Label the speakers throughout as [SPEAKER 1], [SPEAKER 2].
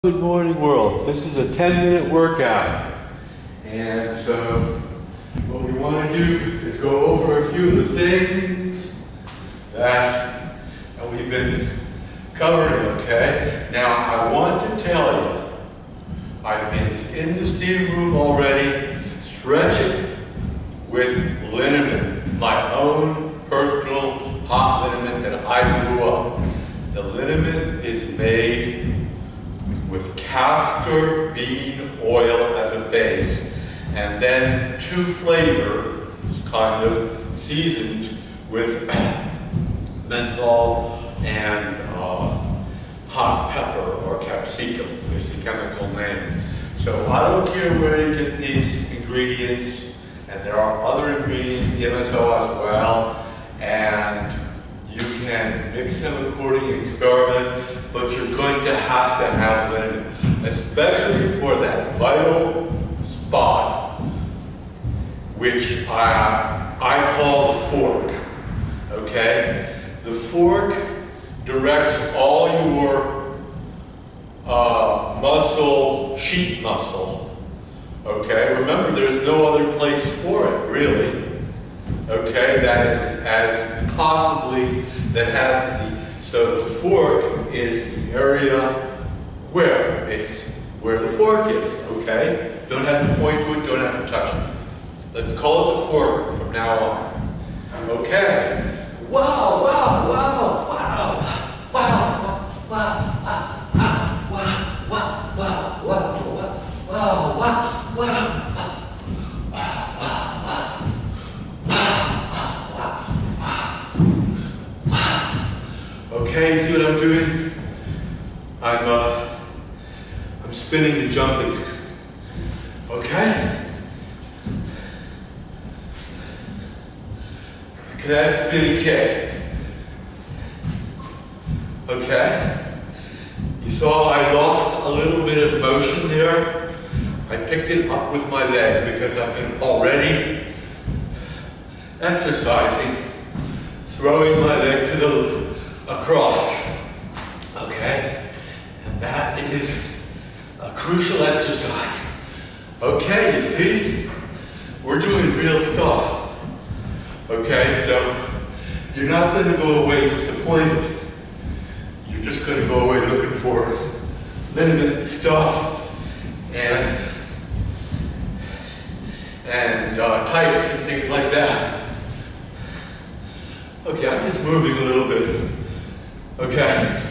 [SPEAKER 1] Good morning, world. This is a 10-minute workout. And so what we want to do is go over a few of the things that we've been covering, okay? Now, I want to tell you, I've been in the steam room already, stretching with liniment, my own personal hot liniment that I grew up. The liniment is made with castor bean oil as a base, and then to flavor, kind of seasoned with menthol and hot pepper or capsicum is the chemical name. So I don't care where you get these ingredients, and there are other ingredients, DMSO as well, and you can mix them according, experiment, but you're going to have liniment, especially for that vital spot, which I call the fork, okay? The fork directs all your muscle, sheet muscle, okay? Remember, there's no other place for it, really, okay? That is as possibly, that has the, so the fork is the area where the fork is, okay? Don't have to point to it, don't have to touch it. Let's call it the fork from now on. Okay. Wow, wow, wow, wow, wow, wow, wow, wow, wow, wow, wow, wow, wow, wow. Okay, see what I'm doing? I'm spinning and jumping. Okay? Okay, that's spinning kick. Okay? You saw I lost a little bit of motion there. I picked it up with my leg because I've been already exercising, throwing my leg to the across, okay? And that is a crucial exercise. Okay, you see? We're doing real stuff. Okay, so you're not going to go away disappointed. You're just going to go away looking for liniment stuff and tights and things like that. Okay, I'm just moving a little bit. Okay,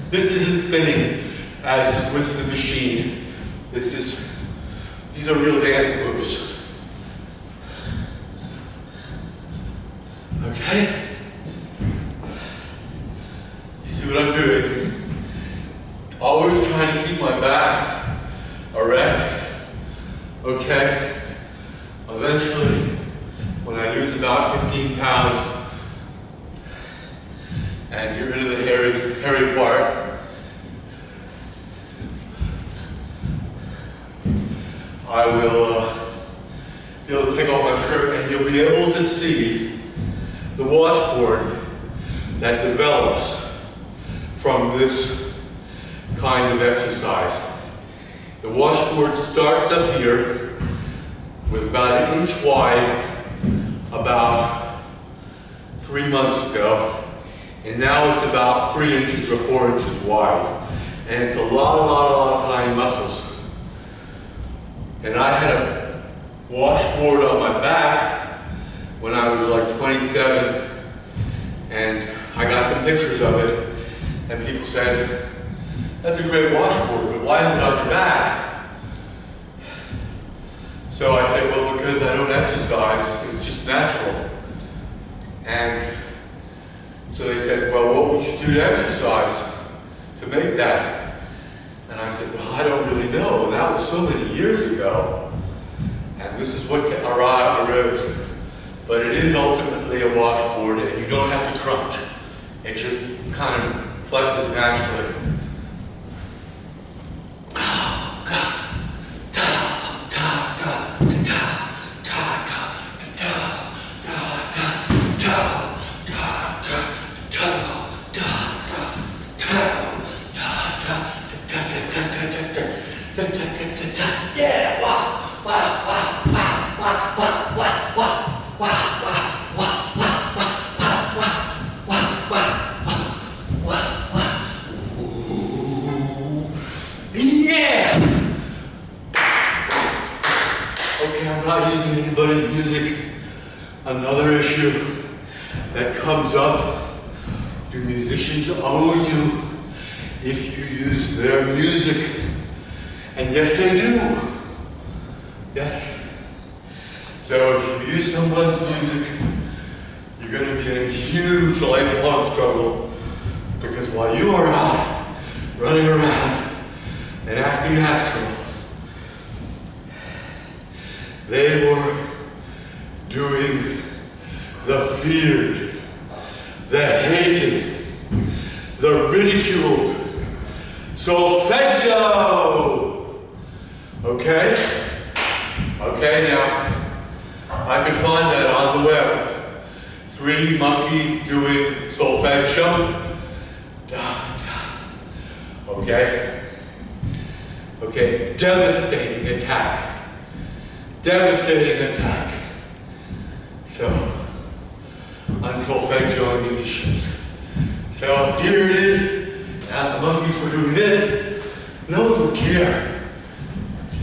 [SPEAKER 1] this isn't spinning as with the machine. These are real dance moves. Okay? You see what I'm doing? Always trying to keep my back erect. Okay? Eventually, when I lose about 15 pounds, and get rid of the hairy part, I will be able to take off my shirt and you'll be able to see the washboard that develops from this kind of exercise. The washboard starts up here with about 1 inch wide about 3 months ago. And now it's about 3 inches or 4 inches wide. And it's a lot of tiny muscles. And I had a washboard on my back when I was like 27. And I got some pictures of it. And people said, that's a great washboard, but why is it on your back? So I said, well, because I don't exercise. It's just natural. And so they said, well, what would you do to exercise to make that? And I said, well, I don't really know. That was so many years ago. And this is what arose. But it is ultimately a washboard, and you don't have to crunch. It just kind of flexes naturally. Yeah, wow, wow, wow, wow, wow, wow, wow, wow, wow, wow, wow, wow, wow, wow, wow, wow, wow. Ooh. Yeah! Okay, I'm not using anybody's music. Another issue that comes up, do musicians owe you if you use their music? And yes, they do. Yes. So if you use someone's music, you're going to be in a huge lifelong struggle, because while you are out running around and acting natural, they were doing the feared, the hated, the ridiculed solfeggio. Okay? Okay, now, I could find that on the web. 3 monkeys doing solfeggio. Da, da. Okay? Okay, devastating attack. Devastating attack. So, on solfeggio musicians. So, here it is. Now the monkeys were doing this. No one would care.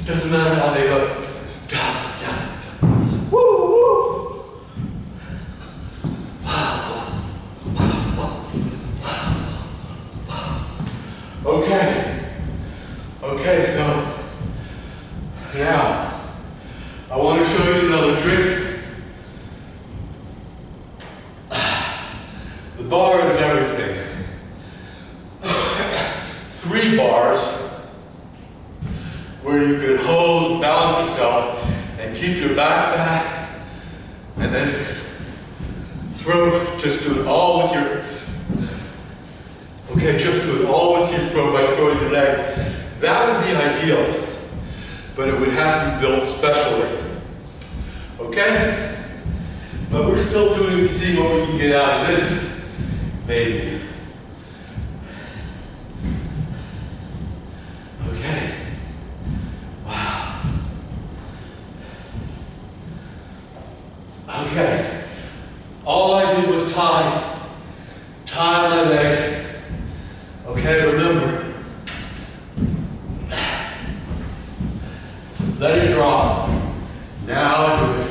[SPEAKER 1] Doesn't matter how they go. Da, da, da. Woo, woo. Wow, wow, wow, wow, wow. Okay. Okay, so now I want to show you another trick. The bar is everything. 3 bars where you could hold, balance yourself, and keep your back back, and then throw, just do it all with your, okay, just do it all with your throw by throwing your leg. That would be ideal, but it would have to be built specially. Okay? But we're still doing, seeing what we can get out of this baby. Okay. Wow. Okay. All I did was tie my leg. Okay, remember. Let it drop. Now do it.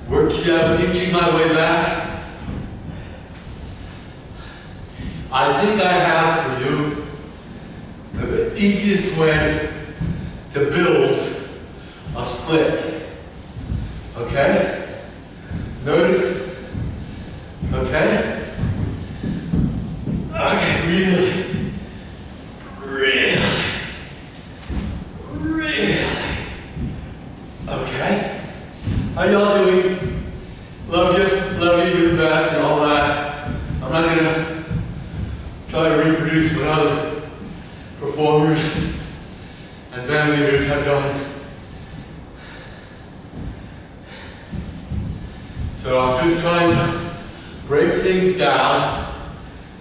[SPEAKER 1] Work inching my way back. I think I have for you the easiest way to build a split. Okay? Notice? Okay? Okay, really? Really? Really? Okay? How y'all doing? Love you, you're the best and all that. I'm not gonna try to reproduce what other performers and band leaders have done. So I'm just trying to break things down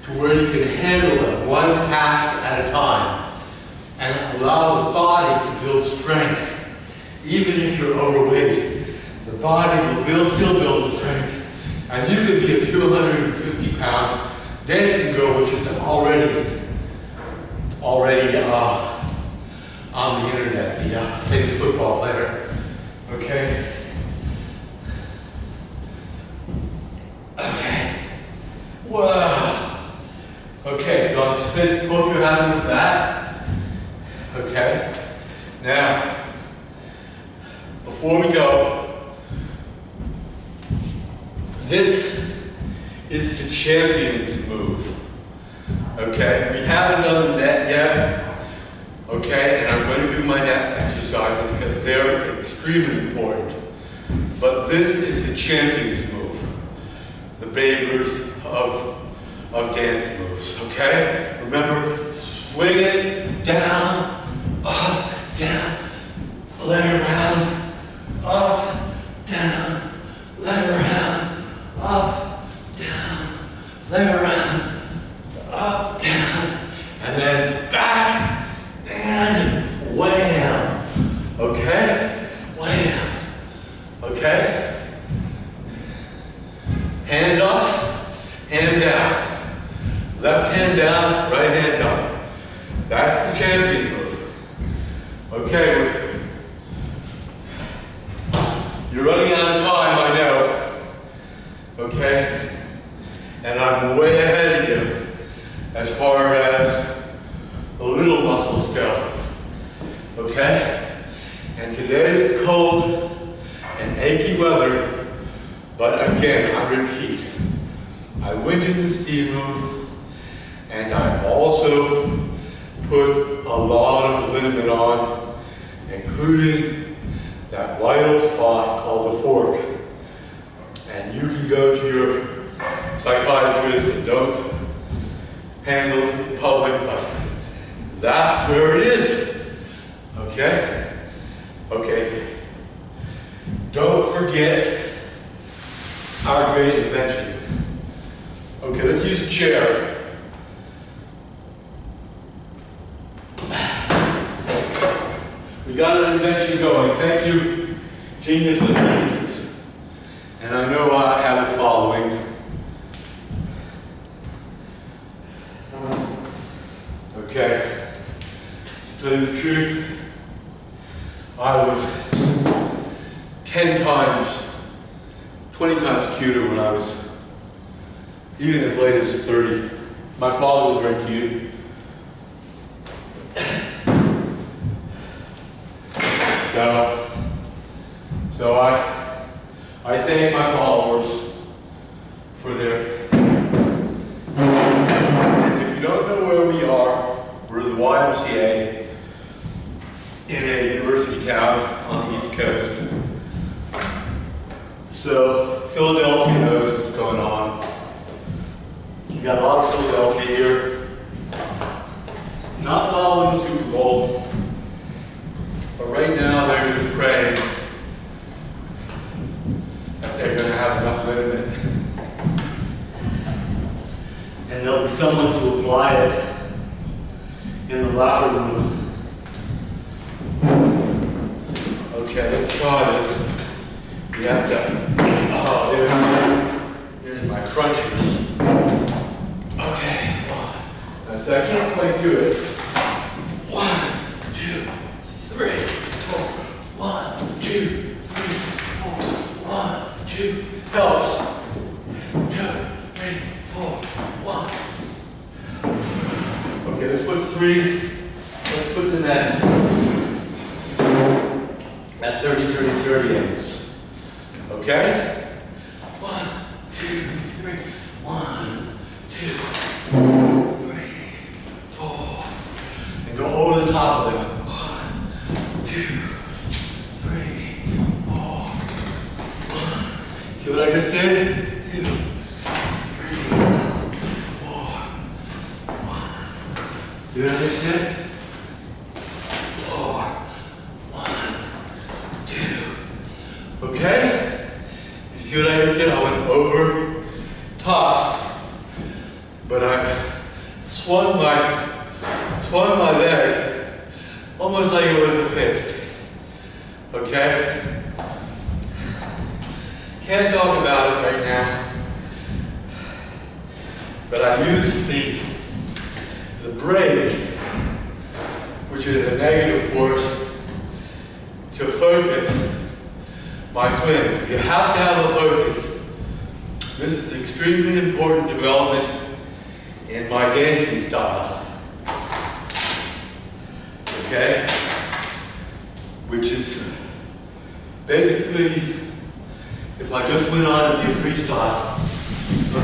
[SPEAKER 1] to where you can handle it one task at a time and allow the body to build strength. Even if you're overweight, the body will still build the strength. And you could be a 250-pound dancing girl, which is already on the internet, the famous football player. Okay? Okay. Wow. Okay, so I'm just going to hope you're happy with that. Okay. Now, before we go, this is the champion's move. Okay, we haven't done the net yet. Okay, and I'm going to do my net exercises because they're extremely important. But this is the champion's move, the Babe Ruth of dance moves. Okay, remember, swing it down, up, down, let it around, up, down, let it around, up, down, let it around, up, down, and then back and wham. That's the champion move. Okay, you're running out of time, I know. Okay? And I'm way ahead of you as far as the little muscles go. Okay? And today it's cold and achy weather, but again, I repeat, I went in the steam room and I also put a lot of liniment on, including that vital spot called the fork. And you can go to your psychiatrist and don't handle it in public, but that's where it is. Okay? Okay. Don't forget our great invention. Okay, let's use a chair. We got an invention going. Thank you, genius of geniuses. And I know I have a following. Okay. To tell you the truth, I was 10 times, 20 times cuter when I was even as late as 30. My father was very cute. So I thank my followers for their. And if you don't know where we are, we're the YMCA in a university town on the East Coast. So Philadelphia knows what's going on. You got a lot of Philadelphia here. Not following the Super Bowl, but right now they're just praying that they're going to have enough liniment. And there'll be someone to apply it in the locker room. Okay, let's try this. We have to, there's my crunchers. Okay, so I can't quite do it. 1, 2, 3, 4. 1, 2, 3, 4. 1, 2, helps. 2, 3, 4, 1. Okay, let's put 3. Let's put them at 30, 30, 30 angles. Okay? 1, 2, 3. 1, 2, 3, 4. And go over the top of them. 1, 2, 3, 4. 1. See what I just did? 2, 3, 4. 1. See what I just did? 4. 1, 2. Okay? You see what I just did? I went over top, but I swung my leg almost like it was a fist. Okay? Can't talk about it right now, but I used the brake, which is a negative force, to focus my swings. You have to have a focus. This is extremely important development in my dancing style. Okay? Which is basically, if I just went on and did freestyle,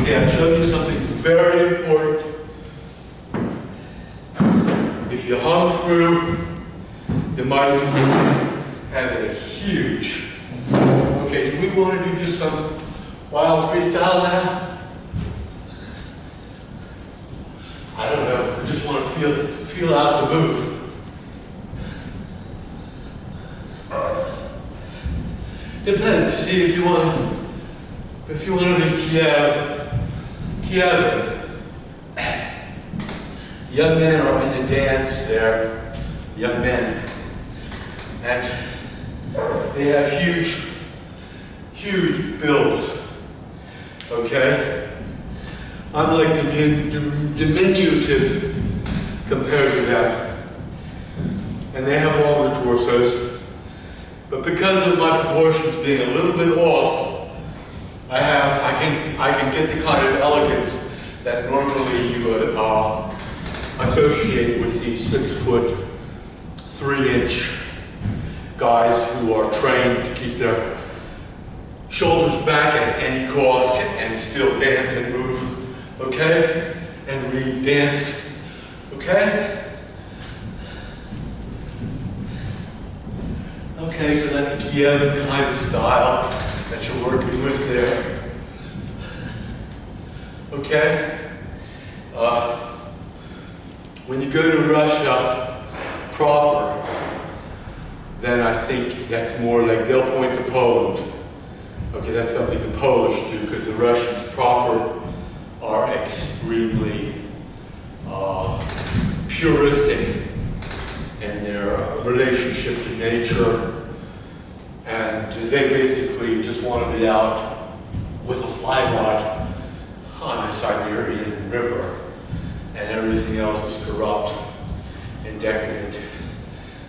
[SPEAKER 1] okay, I've shown you something very important. If you hung through, you might have a huge. Okay, do we want to do just some wild freestyle now? I don't know. I just want to feel out the move. Depends. See, if you want to be Kiev. Young men are into dance. They're young men, and they have huge builds. Okay, I'm like diminutive compared to them. and they have longer torsos. But because of my proportions being a little bit off, I can get the kind of elegance that normally you would associate with these 6'3" guys who are trained to keep their shoulders back at any cost and still dance and move, okay? And read, dance, okay? Okay, so that's a Kievan kind of style that you're working with there. Okay? When you go to Russia proper, then I think that's more like they'll point to Poland. Okay, that's something the Polish do, because the Russians proper are extremely puristic in their relationship to nature, and they basically just want to be out with a fly rod on a Siberian river, and everything else is corrupt and decadent.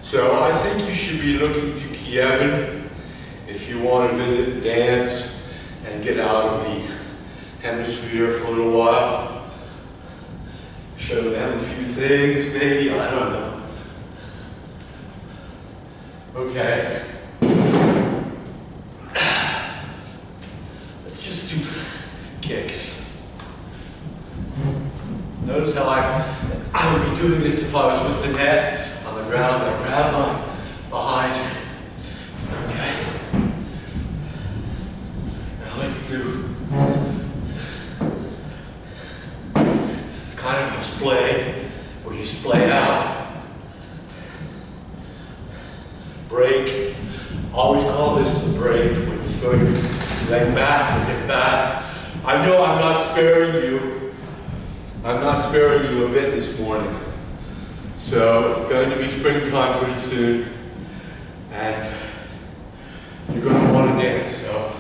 [SPEAKER 1] So I think you should be looking to Kievan if you want to visit and dance and get out of the hemisphere for a little while. Show them a few things, maybe, I don't know. Okay. Let's just do kicks. Notice how I would be doing this if I was with the net on the ground. I grab my behind. Okay. Now let's do, this is kind of a splay, where you splay out. Break. Always call this the break, when you throw your leg back and hip back. I know I'm not sparing you. I'm not sparing you a bit this morning. So it's going to be springtime pretty soon, and you're going to want to dance. So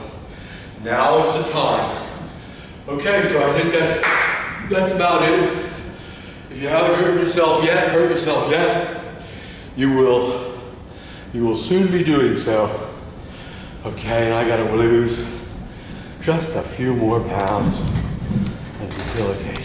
[SPEAKER 1] now is the time. Okay, so I think that's about it. If you haven't hurt yourself yet, you will soon be doing so. Okay, and I gotta lose just a few more pounds and debilitate.